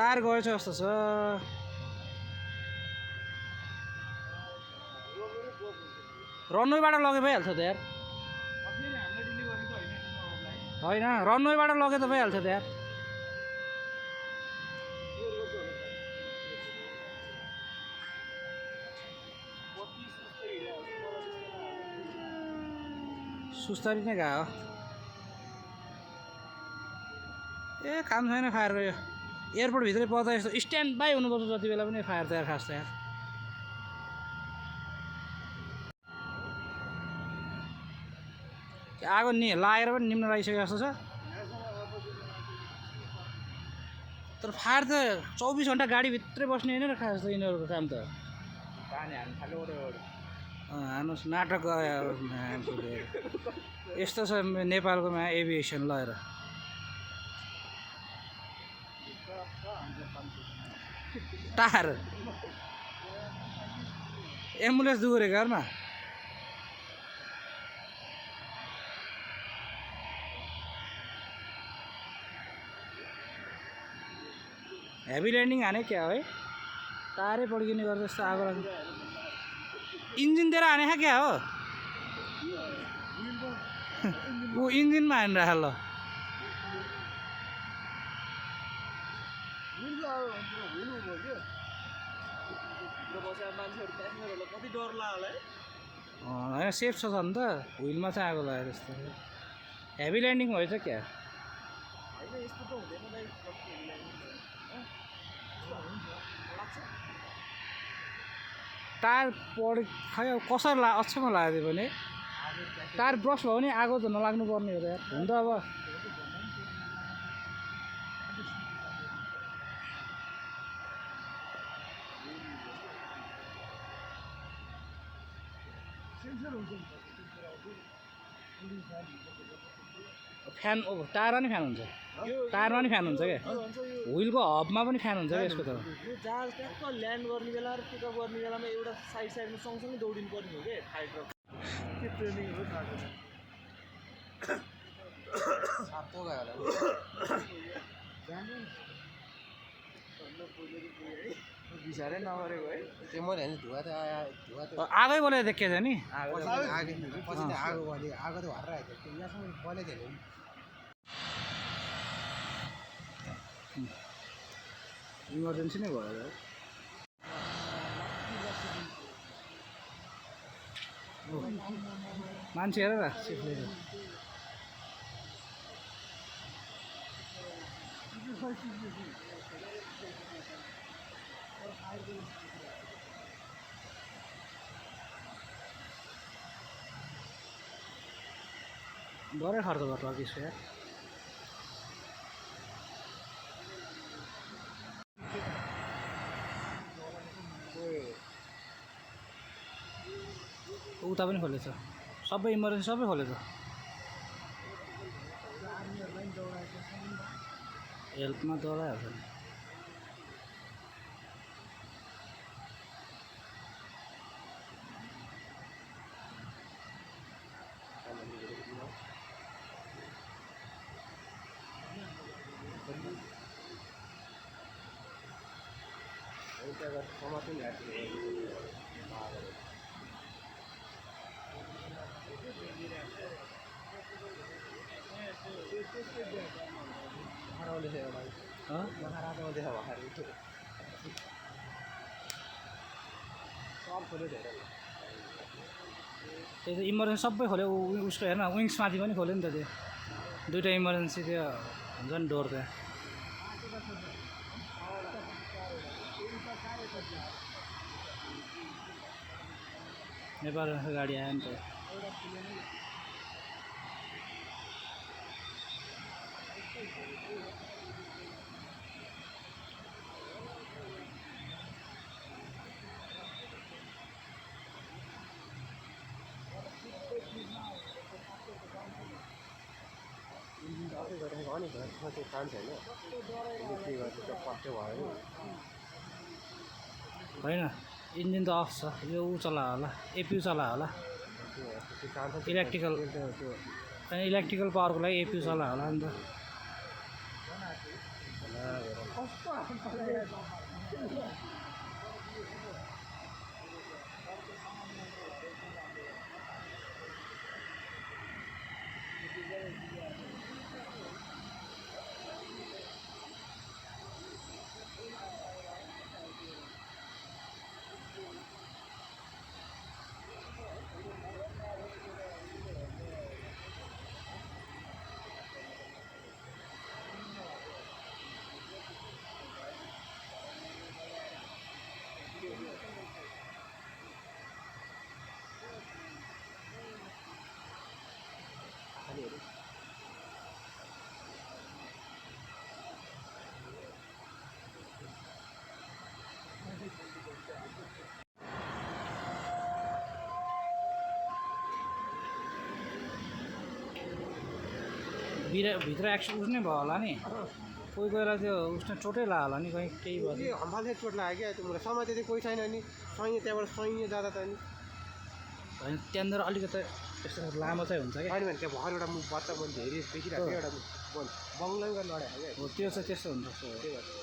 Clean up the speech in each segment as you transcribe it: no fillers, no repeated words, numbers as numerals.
Tyre गएछ जस्तो छ। रनवेबाट लगे भइहाल्छ त यार। होइन रनवेबाट लगे त भइहाल्छ त यार। सुस्तरी नै गयो। ए काम छैन फायरको। यो एयरपोर्टभित्रै पर्दा यस्तो स्ट्यान्ड बाई हुनुपर्छ जति बेला पनि फायर त यार खास त यार। आगो नि लागेर पनि निम्न लागिसकेको जस्तो छ। तर फायर त 24 घन्टा गाडीभित्रै बस्ने होइन र खास त यिनीहरूको काम त। हानुहोस् नाटक गयो। यस्तो छ नेपालकोमा एभिएसन लगेर। टायर एम्बुलेन्स दुगुरे घरमा। हेभी ल्यान्डिङ हाने क्या हो है। टायरै पड्किने गर्छ जस्तो आगो लाग्छ। इन्जिनतिर हाने क्या हो। ऊ इन्जिनमा हानिरहेको ल। होइन सेफ छ नि त। व्हिलमा चाहिँ आगो लाग्यो जस्तो। हेभी ल्यान्डिङ भएछ क्या। टायर पढ खै अब कसरी अचम्म लाग्यो भने टायर ब्रस भयो भने आगो त नलाग्नु पर्ने हो त यार। हुन त अब फ्यान टायरमा नि फ्यान हुन्छ। टायरमा नि फ्यान हुन्छ क्या। व्हिलको हबमा पनि फ्यान हुन्छ क्या यसको त। जहाज ट्याक्क ल्यान्ड गर्ने बेला र पिकअप गर्ने बेलामा एउटा साइडमा सँगसँगै दौडिनु पर्ने हो क्या फायर ट्रक। के ट्रेनिङहरू थाहा छैन। बिसारै नगरेको है। त्यो मैले होइन धुवा त आगै बोलेर देखेको छ नि। आगो त आगो भयो। आगो त भरेर आएको थियो। यहाँसम्म बोले थियो नि। इमर्जेन्सी नै भयो। मान्छे हेर न सेफ्टी। डरै खर्च गर्छ त्यसको यार। उता पनि खोलेछ। सबै इमर्जेन्सी सबै खोलेछ। हेल्पमा दौडाइहाल्छ नि। त्यो त इमर्जेन्सी सबै खोल्यो। उसको हेर्न विङ्समाथि पनि खोल्यो नि त त्यो। दुइटा इमर्जेन्सी त्यो हुन्छ नि डोर त्यहाँ। नेपालमा गाडी आयो नि त। होइन इन्जिन त अफ छ। यो ऊ चलायो होला। एपियु चलायो होला। इलेक्ट्रिकल पावरको लागि एपियु चलायो होला नि त। भित्र एक्सन उठ्नै भयो होला नि कोही गएर त्यो उसले चोटै लाग्यो होला नि कहीँ केही भयो हम्फाले चोट लाग्यो क्या तिमीलाई समाते चाहिँ कोही छैन नि सैन्य त्यहाँबाट सैन्य जाँदा त नि होइन त्यहाँनिर अलिकति त्यस्तो लामो चाहिँ हुन्छ क्या होइन भने त्यहाँ भर्खर एउटा मुख बच्चा बन्द धेरै देखिरहेको थियो एउटा बन्द बङ्गलाङ गरेर लडायो क्या हो त्यो चाहिँ त्यस्तो हुनसक्छ त्यही भएर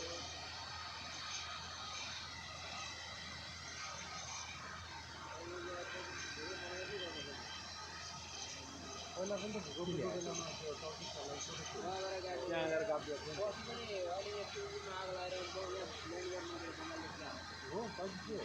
पहिला पनि त भुको त्यहाँ गएर गाप हो कति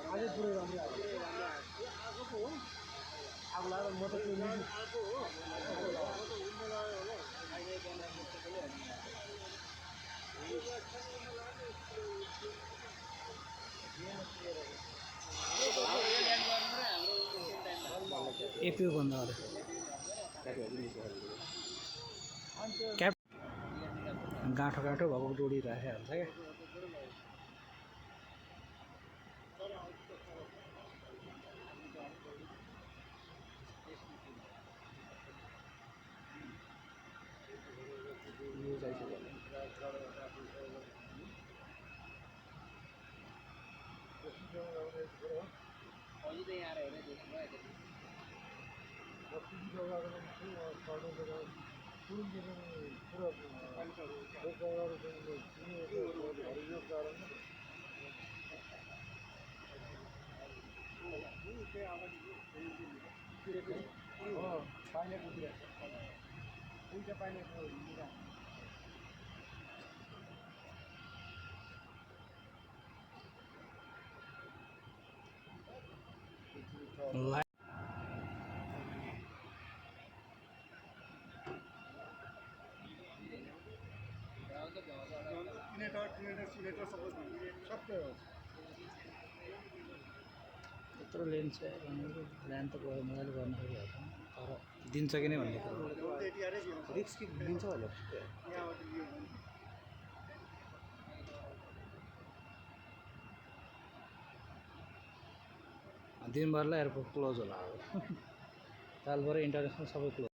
अझै पुरै राम्रो अब लाएर म त त्यो एपिओ बन्द अरे क्याप गाँठो गाँठो भएको जोडी राखिहाल्छ क्या त्यत्रो लेन चाहिँ ल्यान्ड त गयो मजाले गर्नु सकिहाल्छ तर दिन्छ कि नै भन्ने कुरो रिक्स कि लिन्छ भनेर दिनभरलाई एयरपोर्ट क्लोज होला अब कालबार इन्टरनेसनल सबै क्लोज